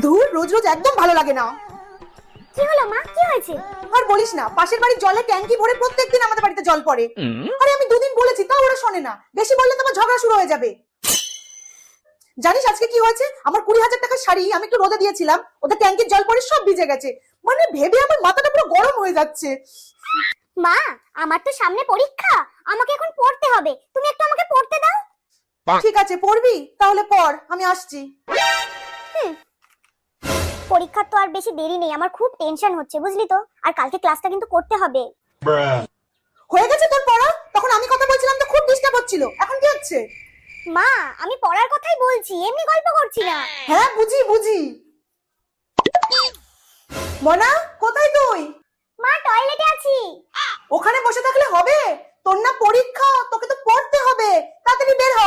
ধুর, রোজ রোজ একদম ভালো লাগে না। কি হলো মা, কি হয়েছে? আর বলিস না, পাশের বাড়ির জলে ট্যাঙ্কি ভরে প্রত্যেকদিন আমাদের বাড়িতে জল পড়ে। আরে আমি দুদিন বলেছি, তাও ওরা শোনে না। বেশি বললে তোমার ঝগড়া শুরু হয়ে যাবে। জানিস আজকে কি হয়েছে? আমার 20,000 টাকার শাড়ি আমি একটু রোদে দিয়েছিলাম, ওদের ট্যাঙ্কির জল পড়ে সব ভিজে গেছে। মানে ভেবে আমার মাথাটা পুরো গরম হয়ে যাচ্ছে। মা, আমার তো সামনে পরীক্ষা, আমাকে এখন পড়তে হবে, তুমি একটু আমাকে পড়তে দাও। ঠিক আছে, পড়বি তাহলে পড়, আমি আসছি। পরীক্ষার তো আর বেশি দেরি নেই, আমার খুব টেনশন হচ্ছে বুঝলি তো। আর কালকে ক্লাসটা কিন্তু করতে হবে। হয়ে গেছে তোর পড়া? তখন আমি কথা বলছিলাম তো খুব ডিস্টার্ব হচ্ছিল, এখন কি হচ্ছে? মা, আমি পড়ার কথাই বলছি, এমনি গল্প করছি না। হ্যাঁ বুঝি বুঝি। মনা, কোথায় তুই? মা, টয়লেটে আছি। ওখানে বসে থাকলে হবে? তোর না পরীক্ষা, তোকে তো পড়তে হবে, তাড়াতাড়ি বের হ।